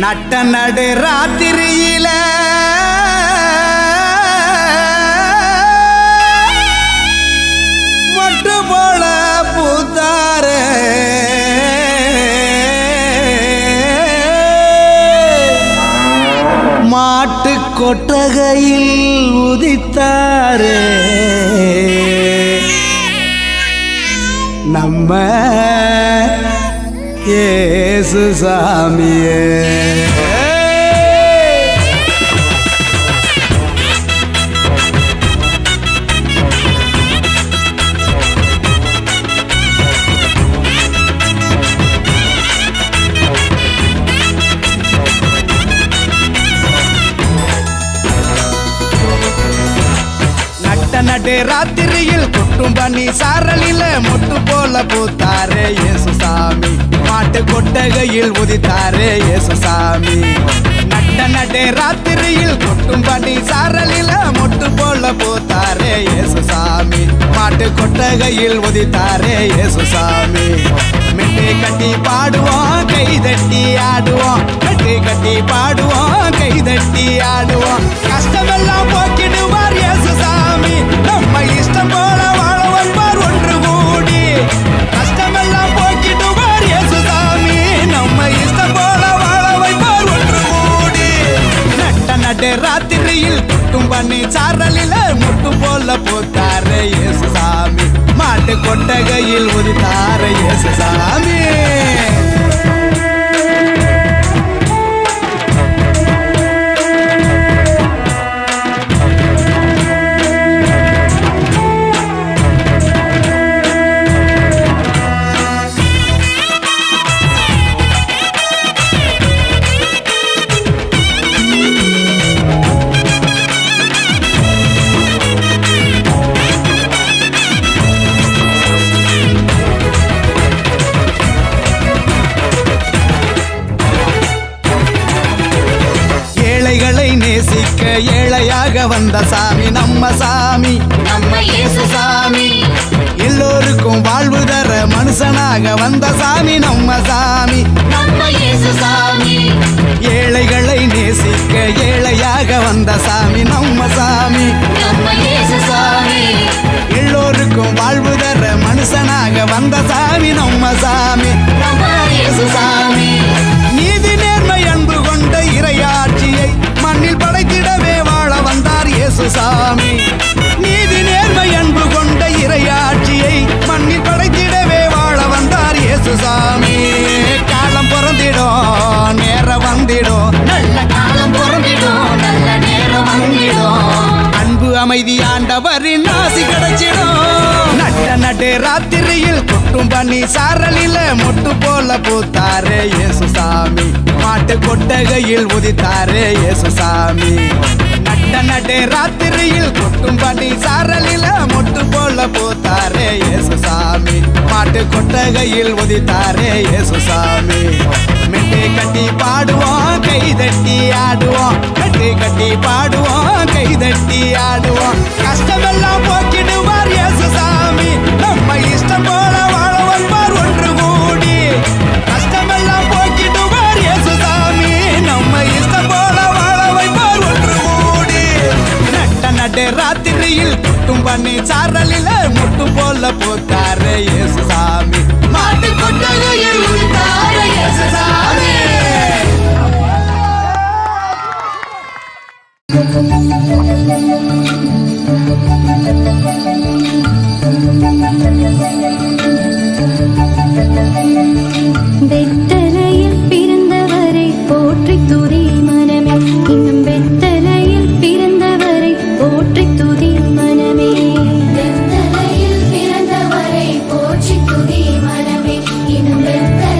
நட்ட நடு ராத்திரியில மொட்டு போல பூத்தாரே மாட்டு கொட்டகையில் உதித்தாரே நம்ம இயேசு சாமியே. நடு ராத்திரியில் கொட்டும் பண்ணி சாரலில மொட்டு போல பூத்தாரே இயேசு சாமி. மாட்டு கொட்டகையில் உதித்தாரே இயேசு சாமி. நடு ராத்திரியில் கொட்டும் பண்ணி சாரலில மொட்டு போல பூத்தாரே இயேசு சாமி. மாட்டு கொட்டகையில் உதித்தாரே இயேசு சாமி. மெட்டு கட்டி பாடுவோம் கை தட்டி ஆடுவோம். மெட்டு கட்டி பாடுவோம் கை தட்டி ஆடுவோம். கஷ்டமெல்லாம் போக்கிடுவார் இயேசு சாமி. நம்ம இஷ்டம் போல வாழ வைப்பார் ஒன்று கூடி. கஷ்டமெல்லாம் போக்கிடுவார் இயேசு சாமி. நம்ம இஷ்டம் போல வாழ வைப்பார் ஒன்று கூடி. நடு ராத்திரியில் கொட்டும் பண்ணி சாரலில முட்டு போல போத்தாரே இயேசு சாமி. மாட்டு கொட்டகையில் உதித்தாரே இயேசு சாமி. நேசிக்க ஏழையாக வந்த சாமி நம்ம சாமி. நம்ம இயேசு சாமி. எல்லோருக்கும் வாழ்வு தர மனுஷனாக வந்த சாமி நம்ம சாமி. நம்ம இயேசு சாமி. ஏழைகளை நேசிக்க ஏழையாக வந்த சாமி நம்ம சாமி. நம்ம இயேசு சாமி. எல்லோருக்கும் வாழ்வு தர மனுஷனாக வந்த சாமி நம்ம சாமி. நம்ம இயேசு சாமி. நீதி நேர்மை அன்பு கொண்ட இறையாட்சியை மண்ணில் படைத்திடவே வாழ வந்தார் இயேசு சாமி. நீதி நேர்மை அன்பு கொண்ட இறையாட்சியை மண்ணில் படைத்திடவே வாழ வந்தார் இயேசு சாமி. காலம் பிறந்திடும் நேரம் வந்திடும். நல்ல காலம் பிறந்திடும் நல்ல நேரம் வந்திடும். அன்பு அமைதி ஆண்டவரின் ஆசி கிடைச்சிடும். நடு ராத்திரியில் கொட்டும் பண்ணி சாரலில மொட்டு போல பூத்தாரே இயேசு சாமி. மாட்டு கொட்டகையில் உதித்தாரே இயேசு சாமி. நடு ராத்திரியில் கொட்டும் பண்ணி சாரலில மொட்டு போல பூத்தாரே இயேசு சாமி. மாட்டு கொட்டகையில் உதித்தாரே இயேசு சாமி. மெட்டு கட்டி பாடுவோம் கை தட்டி ஆடுவோம். மெட்டு கட்டி பாடுவோம் கை தட்டி ஆடுவோம். கஷ்டமெல்லாம் போக்கிடுவார் இயேசு சாமி. நம்ம இஷ்டம் போல வாழ வைப்பார் ஒன்று கூடி. கஷ்டமெல்லாம் போக்கிடுவார் இயேசு சாமி. நம்ம இஷ்டம் போல வாழ வைப்பார் ஒன்று கூடி. நடு ராத்திரியில் கொட்டும் பண்ணி சாரலில முட்டு போல போத்தாரே இயேசு சாமி. மாட்டு கொட்டகையில் உதித்தாரே இயேசு சாமி. வெத்தலையில் பிறந்தவரை போற்றி துதி மனமே. இன்னும் வெத்தலையில் பிறந்தவரை போற்றி துதி மனமே. வெத்தலையில் பிறந்தவரை போற்றி துதி மனமே. இன்னும் வெத்தலை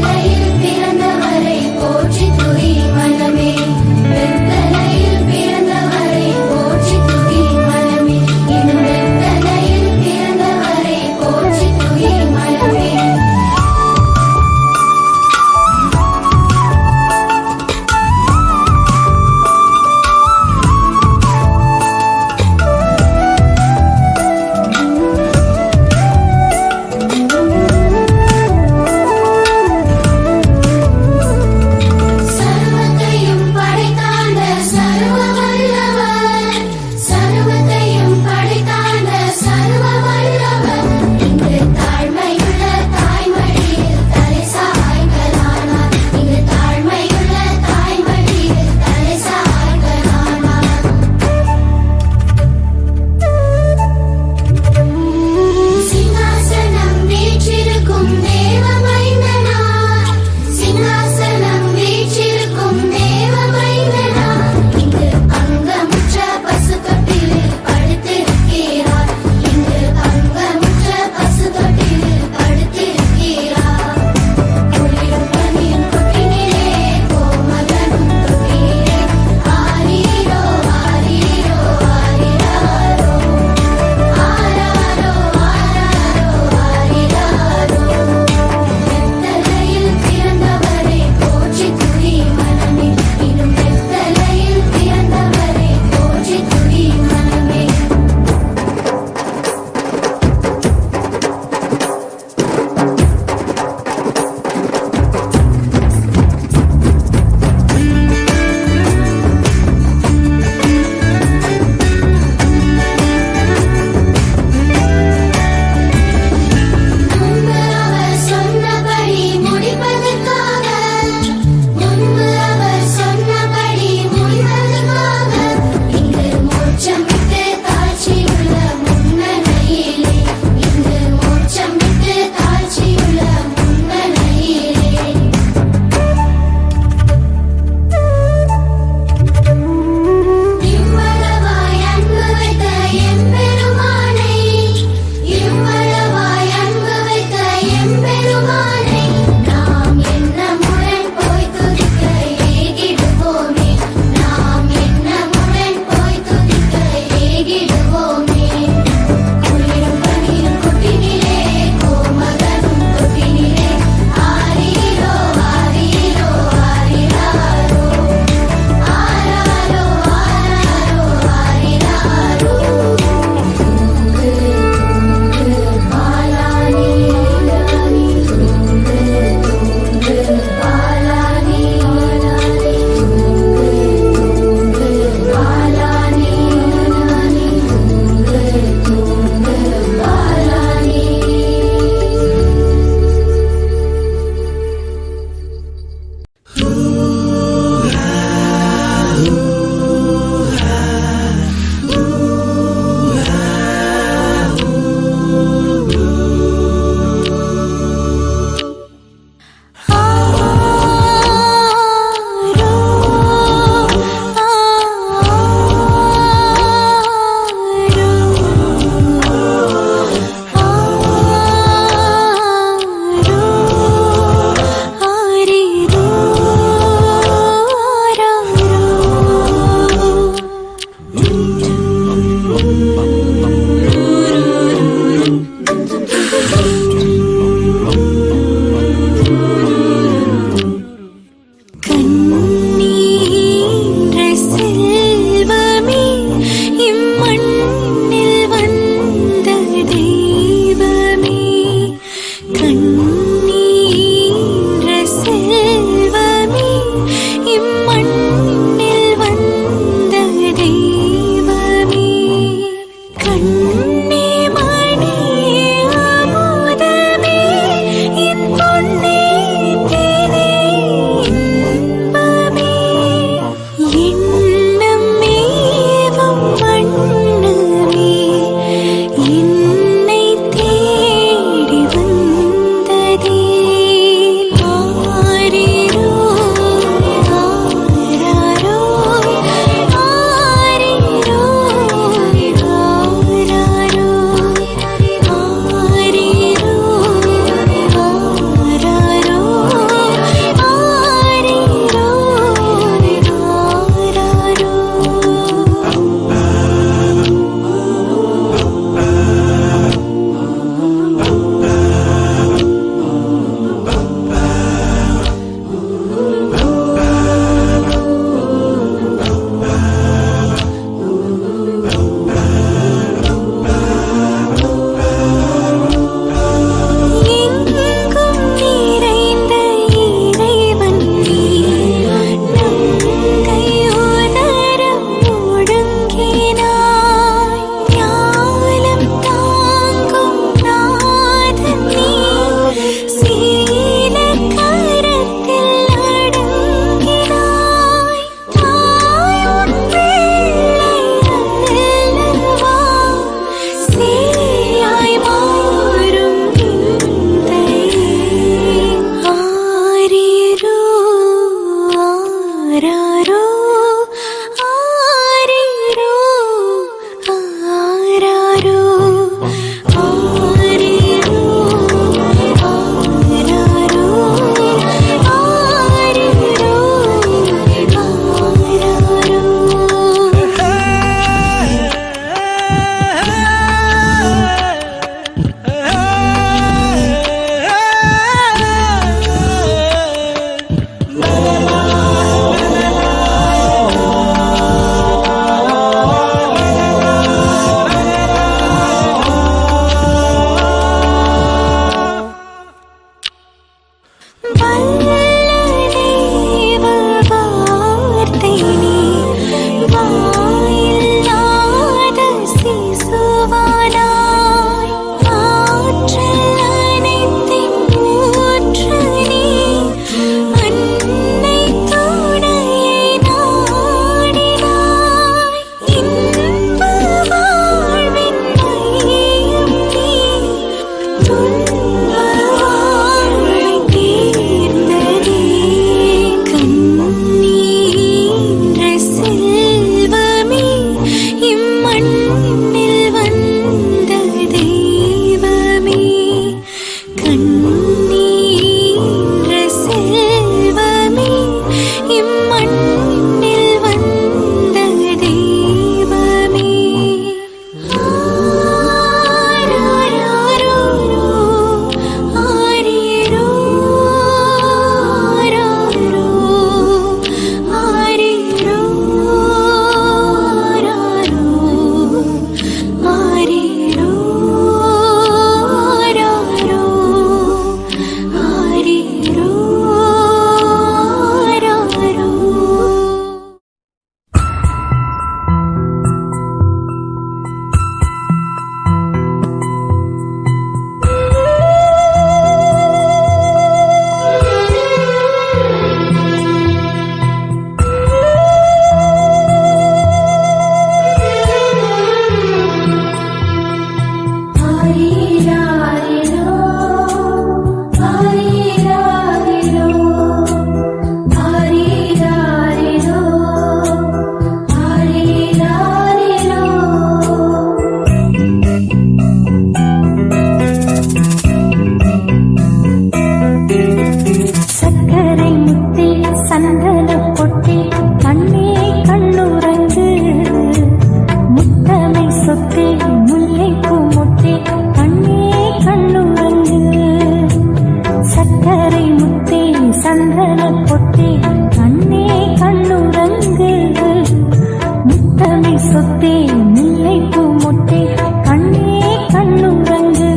சொத்தே முல்லைப்பூ மொட்டே கண்ணே கண்ணுறங்கு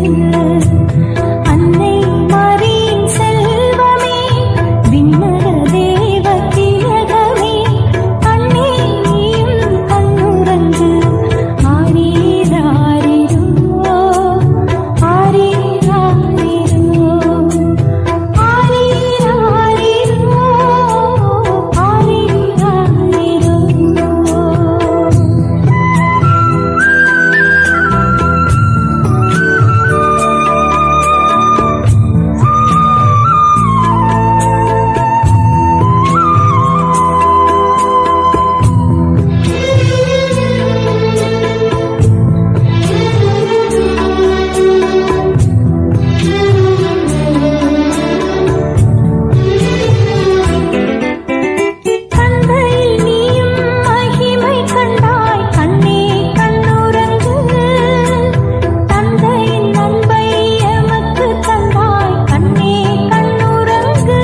அன்னை மரியின் செல்வமே விண்ணக தேவ திலகமே கண்ணே நீயும் கண்ணுறங்கு ஆரீராரிரோ ஆரீராரிரோ ஆரீராரிரோ ஆரீராரிரோ. தந்தையில் நீயும் மகிமை கண்டாய் கண்ணே கண்ணுறங்கு தந்தையின் அன்பை எமக்கு தந்தாய் கண்ணே கண்ணுறங்கு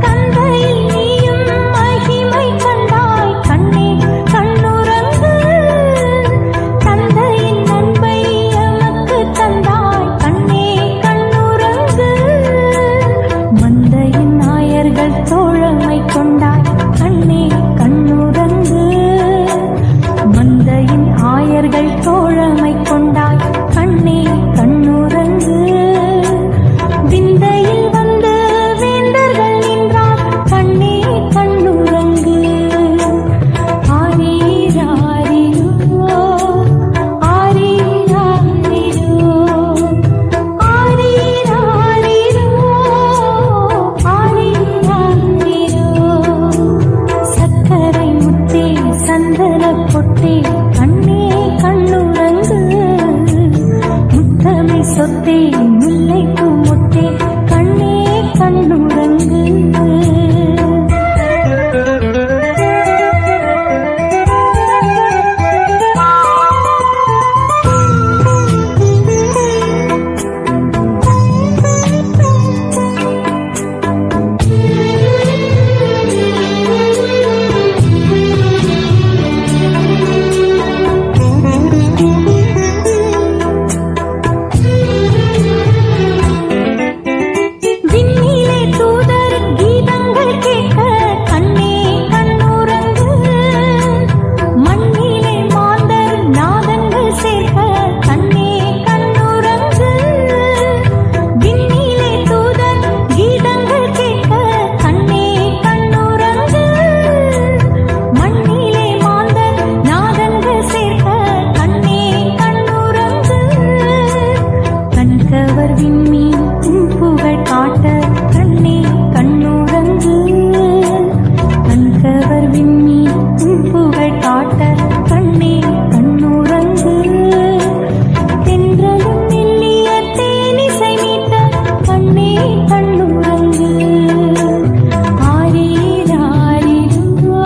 தந்தையில் நீயும் மகிமை கண்டாய் கண்ணே கண்ணுறங்கு தந்தையின் அன்பை எமக்கு தந்தாய் கண்ணே கண்ணுறங்கு மந்தையின் நாயர்கள் தோழமை கொண்டாய் கண்ணே கண்ணுறங்கு மந்தையின் ஆயர்கள் தோழமை கொண்டாய் கண்ணே கண்ணுறங்கு விந்தையில் வந்து வேந்தர்கள் நின்றார் கண்ணே கண்ணுறங்கு ஆரீராரிரோ ஆரீராரிரோ ஆரீராரிரோ ஆரீராரிரோ. சக்கரை முத்தே சந்தன பொட்டே கண்ணே கண்ணுறங்கு முத்தமை சொத்தே முல்லைப்பூ மொட்டே கண்ணே கண்ணுறங்கு. விண்ணிலே தூதர் கீதங்கள் கேட்க கண்ணே கண்ணுறங்கு மண்ணிலே மாந்தர் நாதங்கள் சேர்க்க கண்ணே கண்ணுறங்கு விண்ணிலே தூதர் கீதங்கள் கேட்க கண்ணே கண்ணுறங்கு மண்ணிலே மாந்தர் நாதங்கள் சேர்க்க கண்ணே கண்ணுறங்கு கண்கவர் விண்மீன் புகழ் காட்ட கண்ணே கண்ணுறங்கு கண்கவர் விண்மீன் புகழ் காட்ட கண்ணே கண்ணுறங்கு தென்றலும் மெல்லிய தேனிசை மீட்ட கண்ணே கண்ணுறங்கு ஆரீராரிரோ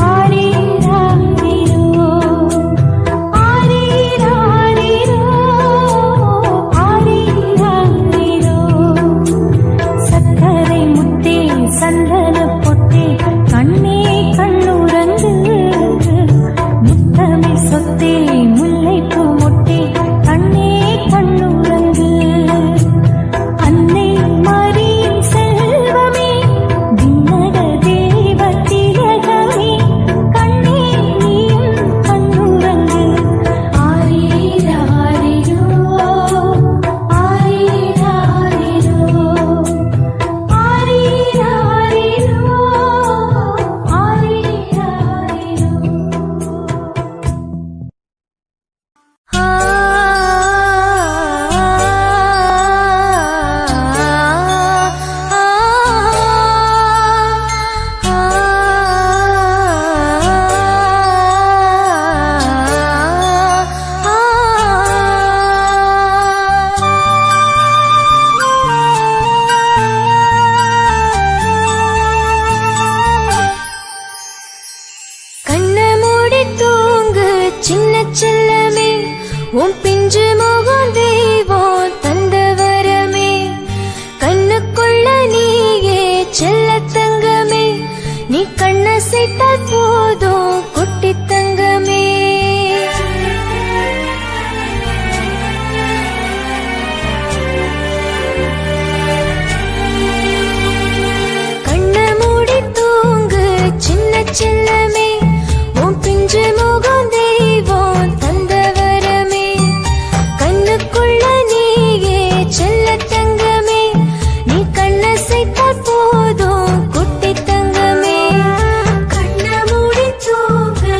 ஆரீராரிரோ ஆரீராரிரோ ஆரீராரிரோ. சக்கரை முத்தே சந்தன பொட்டே கண்ணே கண்ணுறங்கு முத்தமை சொத்தே முல்லைப்பூ மொட்டே கண்ணே கண்ணுறங்கு அன்னை மரியின் செல்வமே விண்ணக தேவ திலகமே கண்ணே நீயும் கண்ணுறங்கு ஆரீராரிரோ ஆரீராரிரோ ஆரீராரிரோ ஆரீராரிரோ. கண்ண மூடி தூங்கு சின்ன செல்லமே உன் பிஞ்சு முகம் தெய்வம் தந்த வரமே கண்ணுக்குள்ள நீயே செல்ல தங்கமே நீ நீ கண்ணசைத்தால் போதும் குட்டி தங்கமே. கண்ண மூடி தூங்கு சின்ன செல்லமே, உன் பிஞ்சு முகம் தெய்வம் தந்த வரமே. கண்ணுக்குள்ள நீயே செல்ல தங்கமே, நீ கண்ணசைத்தால் போதும் குட்டி தங்கமே. கண்ண மூடி தூங்கு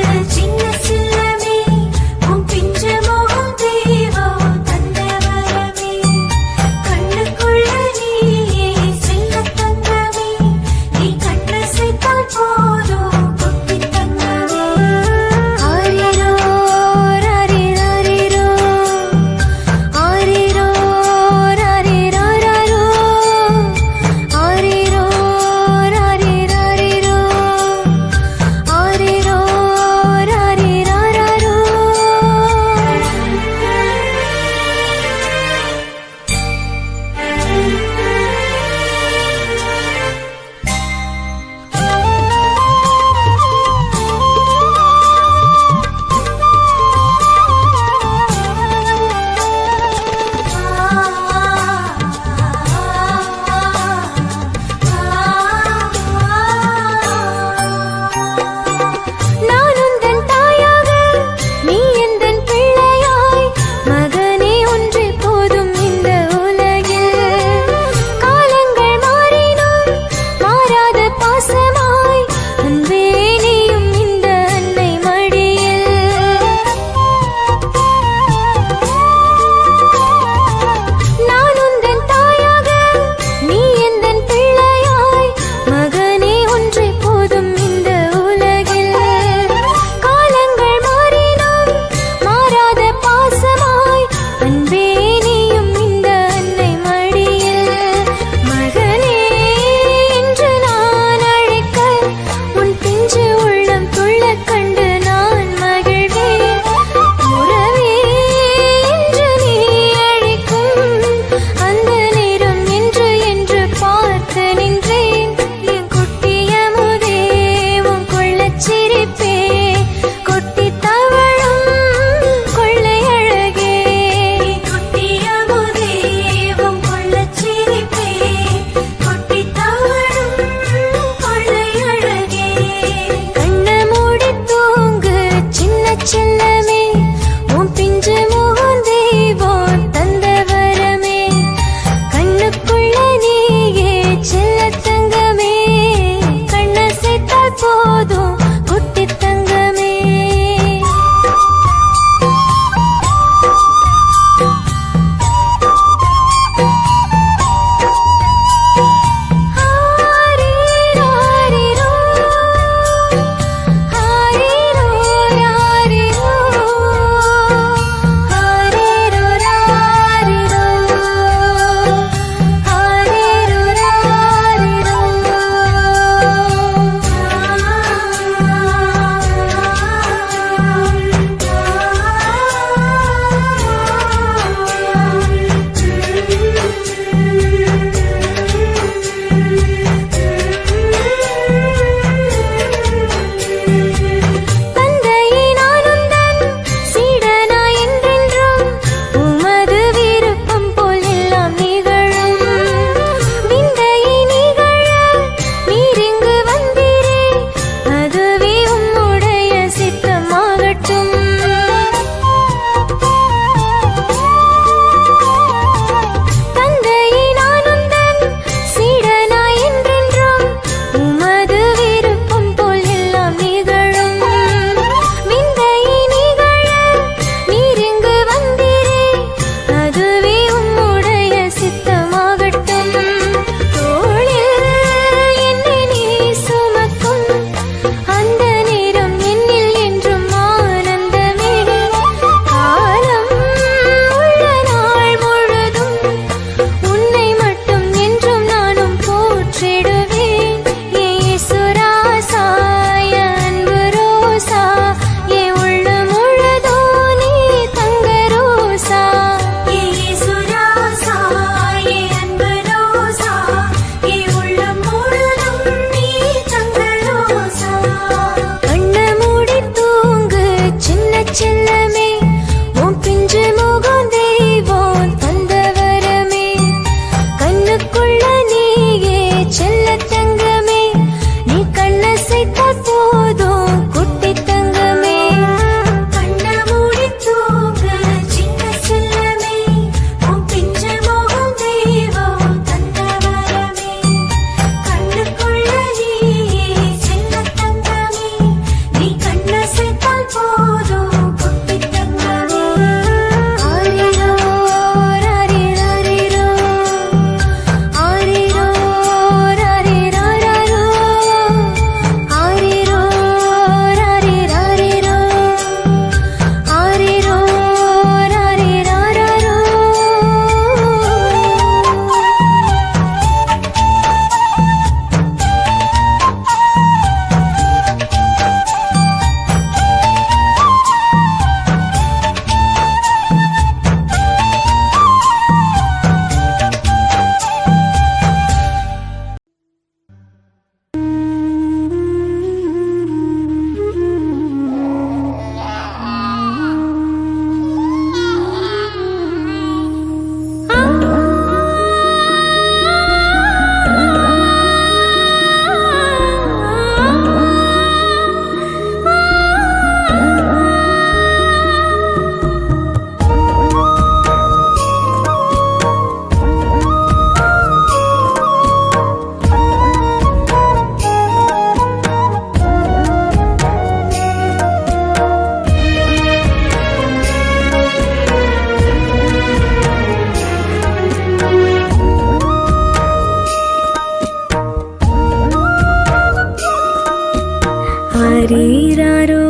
ஆரீராரோ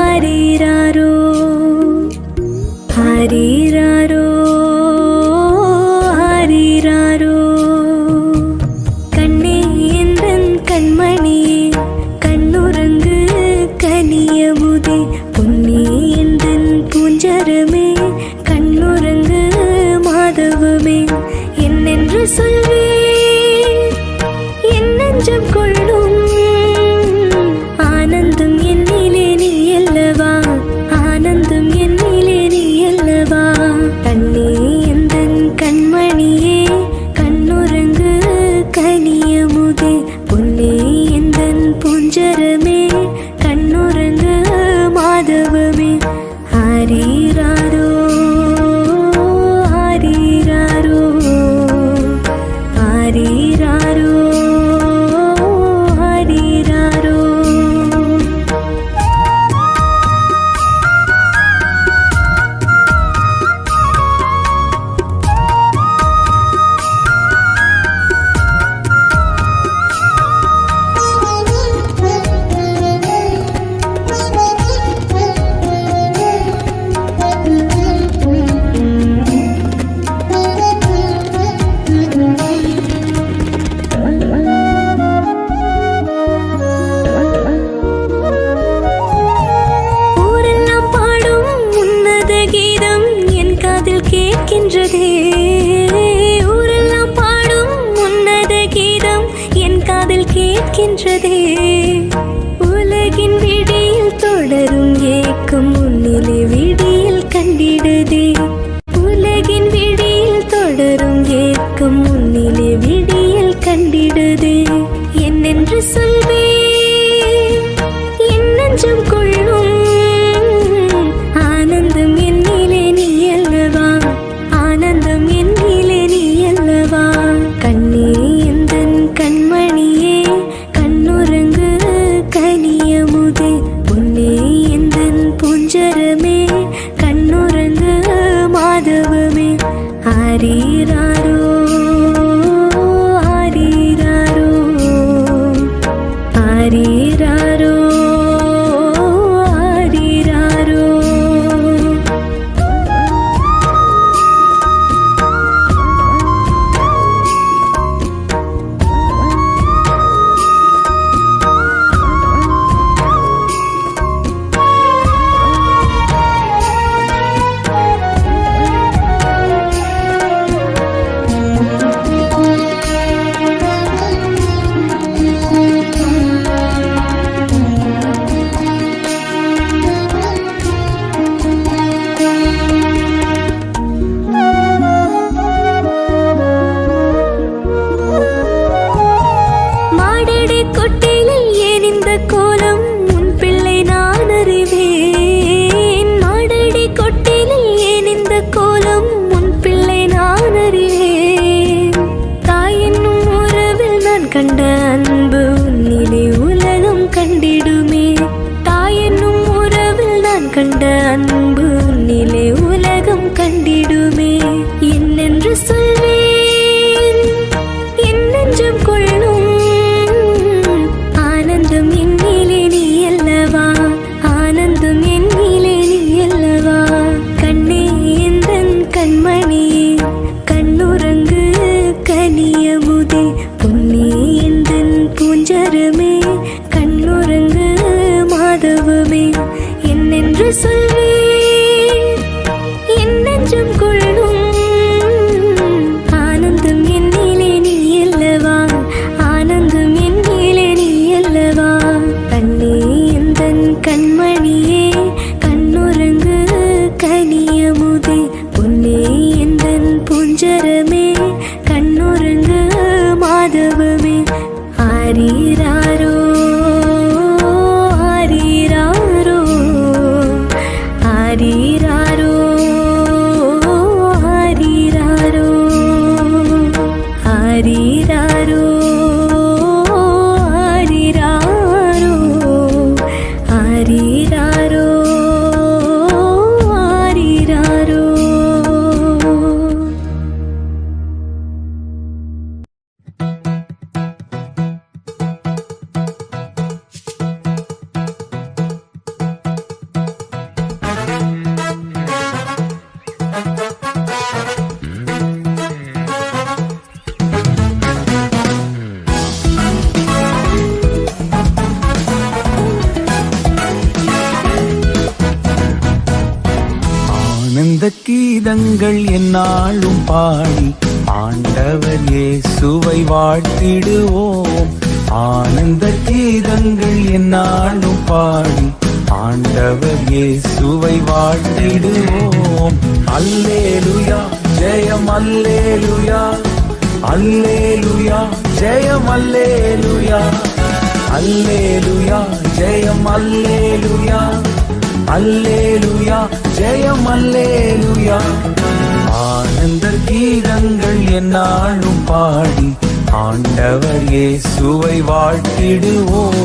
ஆரீராரோ ஆரீராரோ ஆரீராரோ. கண்ணே எந்தன் கண்மணியே கண்ணுறங்கு கனியமுதே பொன்னே எந்தன் பூஞ்சரமே கண்ணுறங்கு மாதவமே. என்னென்று சொல்வேன் என் நெஞ்சம் கொள்ளும் ஆனந்தம் என்னிலே நீ அல்லவா ஆனந்தம் என்னிலே நீ அல்லவா. கண்ணே எந்தன் கண்மணியே கண்ணுறங்கு கனியமுதே பொன்னே எந்தன் பூஞ்சரமே கண்ணுறங்கு மாதவமே. ஆரீராரோ ஆரீராரோ ஆரீராரோ ஆரீராரோ. ஊரெல்லாம் பாடும் உன்னத கீதம் என் காதில் கேட்கின்றதே. உலகின் விடியில் தொடரும் ஏக்கம் உன்னிலே விடியில் கண்டிடுதே. உலகின் விடியில் தொடரும் ஏக்கம் உன்னிலே விடியில் கண்டிடுதே. என்னென்று சொல்வேன் என் நெஞ்சம் கொள்ளும் ஆனந்தம் என்னிலே நீ அல்லவா ஆனந்தம் என்னிலே நீ அல்லவா. கண்ணே எந்தன் கண்மணியே கண்ணுறங்கு கனியமுதே பொன்னே எந்தன் பூஞ்சரமே கண்ணுறங்கு மாதவமே. ஆரீராரோ ஆரீராரோ ஆரீராரோ ஆரீராரோ. கண்ட அன்பு உன்னிலே உலகம் கண்டிடுமே. தாயென்னும் உறவில் நான் கண்ட அன்பு உன்னிலே உலகம் கண்டிடுமே. என்னென்று சொல்வேன் என் நெஞ்சம் கொள்ளும் ஆனந்தம் என்னிலே நீ அல்லவா ஆனந்தம் என்னிலே நீ அல்லவா. கண்ணே எந்தன் கண்மணியே கண்ணுறங்கு கனியமுதே பொன்னே எந்தன் பூஞ்சரமே கண்ணுறங்கு மாதவமே. என்னென்று சொல்வேன் என் நெஞ்சம் கொள்ளும் ஆனந்தம் என்னிலே நீ அல்லவா ஆனந்தம் என்னிலே நீ அல்லவா. கண்ணே எந்தன் கண்மணியே கண்ணுறங்கு கனியமுதே பொன்னே எந்தன் பூஞ்சரமே கண்ணுறங்கு மாதவமே. ஆரீராரோ ஆரீராரோ கீதங்கள் என்னாலும் பாடி ஆண்டவர் இயேசுவை வாழ்த்திடுவோம். ஆனந்த கீதங்கள் என்னாலும் பாடி ஆண்டவர் இயேசுவை வாழ்த்திடுவோம். அல்லேலூயா ஜெயம் அல்லேலூயா, அல்லேலூயா ஜெயம் அல்லேலூயா, அல்லேலூயா ஜெயம் அல்லேலூயா, அல்லேலூயா ஜெயம் அல்லேலூயா. ஆனந்த கீதங்கள் என்னாலும் பாடி ஆண்டவர் இயேசுவை வாழ்த்திடுவோம்.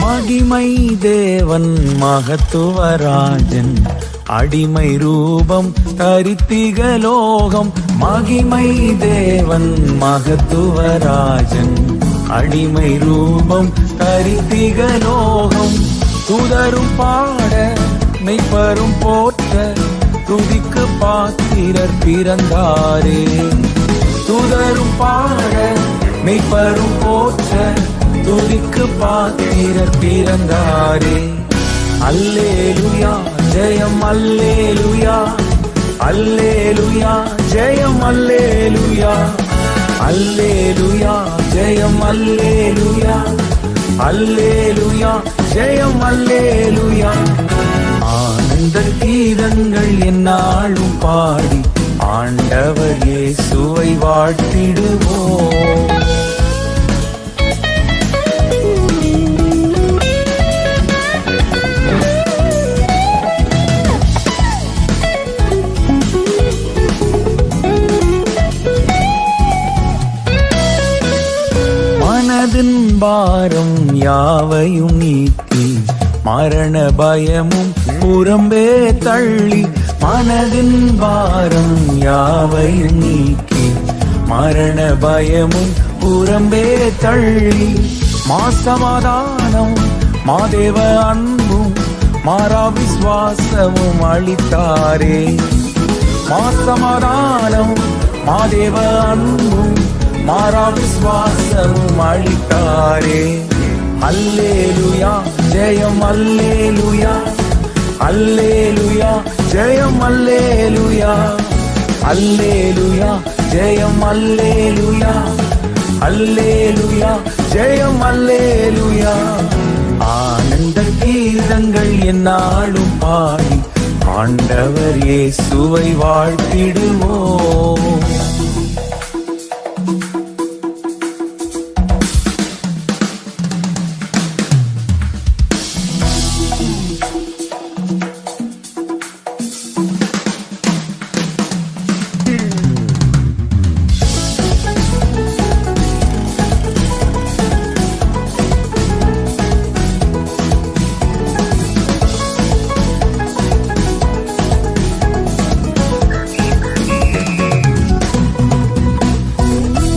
மகிமை தேவன் மகத்துவராஜன் அடிமை ரூபம் தரித்திகலோகம். மகிமை தேவன் மகத்துவராஜன் அடிமை ரூபம் தரித்திகலோகம். துதரும் பாட மெய்ப்பரும் போற்ற துதிக்கு பாத்திரர் பிறந்தாரே. துதரும் பாட மெய்ப்பரும் போற்ற துதிக்கு பாத்திரர் பிறந்தாரே. அல்லேலூயா ஜெயம் அல்லேலூயா, அல்லேலூயா ஜெயம் அல்லேலூயா, அல்லேலூயா ஜெயம் அல்லேலூயா, அல்லேலூயா ஜெயம் அல்லேலூயா. ஆனந்த கீதங்கள் என்னாலும் பாடி ஆண்டவர் இயேசுவை வாழ்த்திடுவோம். மனதின் பாரம் யாவையும் நீக்கி மரண பயமும் புறம்பே தள்ளி. மனதின் பாரம் யாவையும் நீக்கி மரண பயமும் புறம்பே தள்ளி. மாசமாதானம் மாதேவ அன்பும் மாறா விசுவாசமும் அளித்தாரே. மாசமாதானம் மாதேவ அன்பும் மாறா விசுவாசமும் அளித்தாரே. அல்லேலூயா ஜெயம் அல்லேலூயா, அல்லேலூயா ஜெயம் அல்லேலூயா, அல்லேலூயா ஜெயம் அல்லேலூயா, அல்லேலூயா ஜெயம் அல்லேலூயா. ஆனந்த கீதங்கள் என்னாலும் பாடி ஆண்டவர் இயேசுவை வாழ்த்திடுவோம்.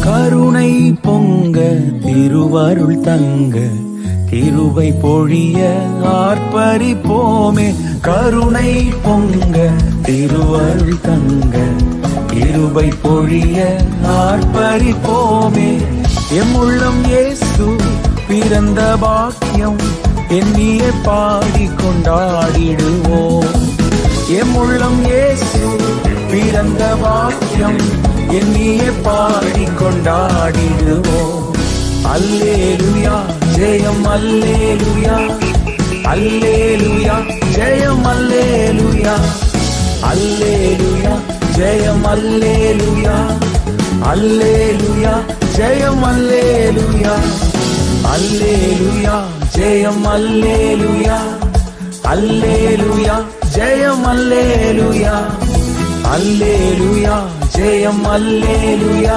கருணை பொங்க திருவருள் தங்க கிருபை பொழிய ஆர்ப்பரிப்போமே. கருணை பொங்க திருவருள் தங்க கிருபை பொழிய ஆர்ப்பரிப்போமே. எம்முள்ளம் இயேசு பிறந்த பாக்கியம் எண்ணிய பாடி கொண்டாடிடுவோம். எம்முள்ளம் இயேசு பிறந்த பாக்கியம் எண்ணிய பாடி கொண்டாடிடுவோம். அல்லேலூயா ஜெயம் அல்லேலூயா, அல்லேலூயா ஜெயம் அல்லேலூயா, அல்லேலூயா ஜெயம் அல்லேலூயா, அல்லேலூயா ஜெயம் அல்லேலூயா, அல்லேலூயா ஜெயம் அல்லேலூயா, அல்லேலூயா ஜெயம் அல்லேலூயா, அல்லேலூயா ஜெயம் அல்லேலூயா,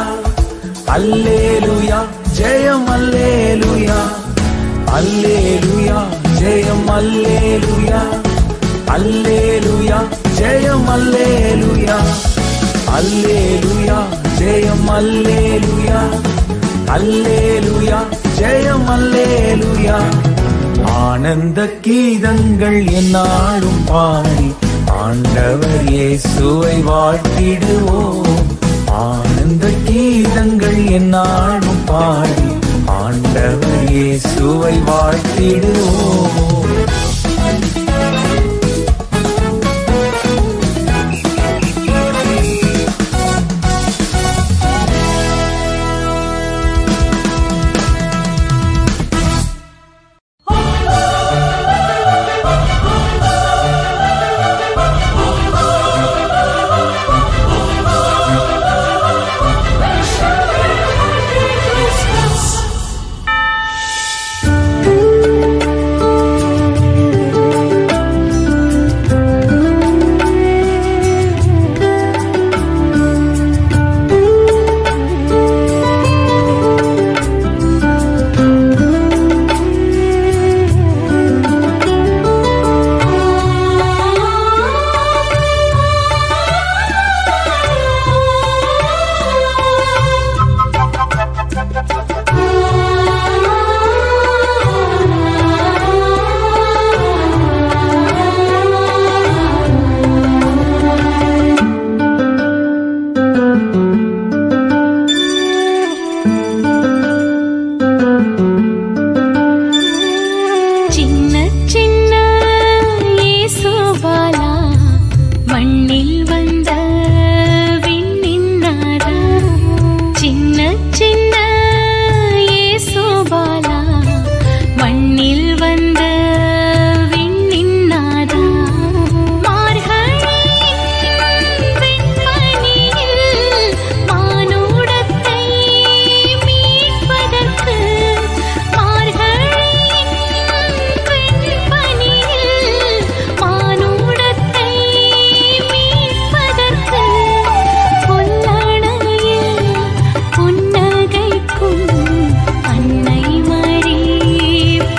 அல்லேலூயா ஜெயம் அல்லேலூயா, அல்லேலூயா ஜெயம் அல்லேலூயா, அல்லேலூயா ஜெயம் அல்லேலூயா, அல்லேலூயா ஜெயம் அல்லேலூயா, அல்லேலூயா ஜெயம் அல்லேலூயா. ஆனந்த கீதங்கள் என்னாலும் பாடி ஆண்டவர் இயேசுவை வாழ்த்திடுவோம். ஆனந்த கீதங்கள் எந்நாளும் பாடி ஆண்டவர் இயேசுவை வாழ்த்திடுவோம்.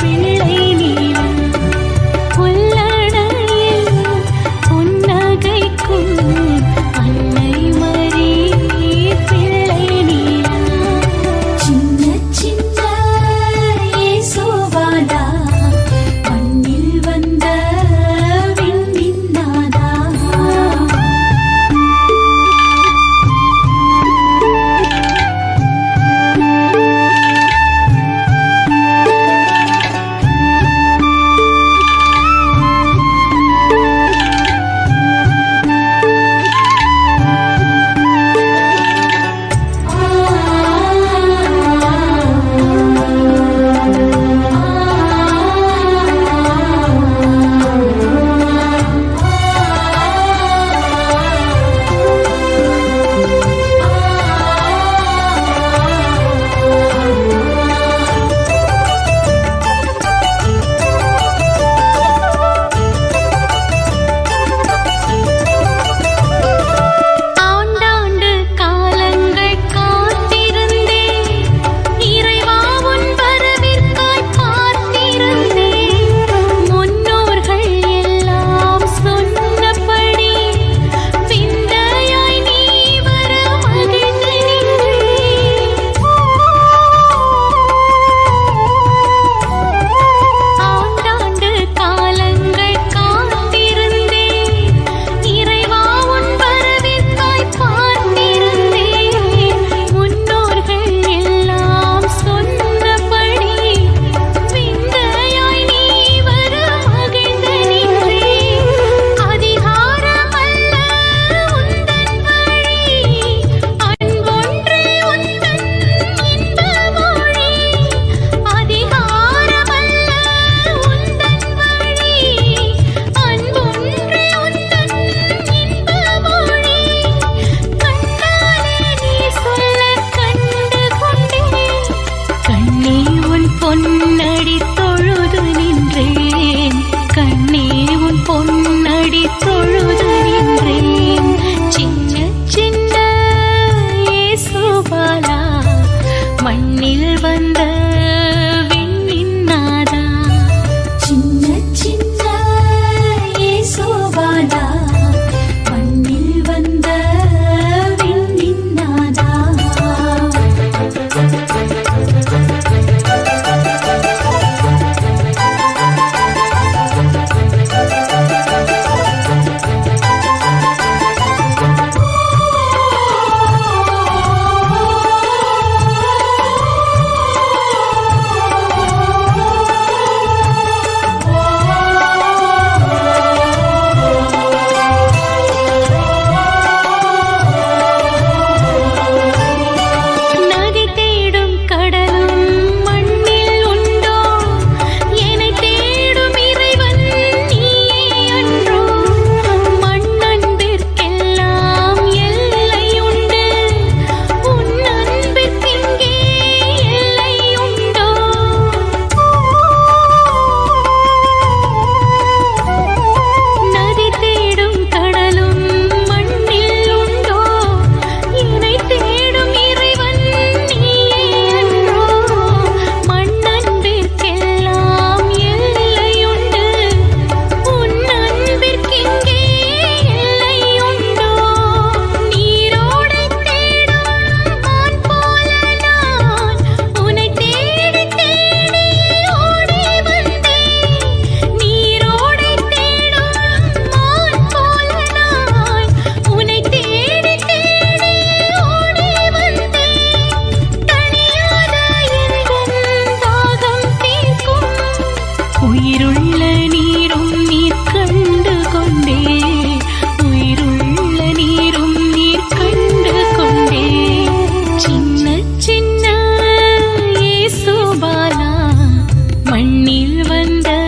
பிள்ளை மண்ணில் வந்த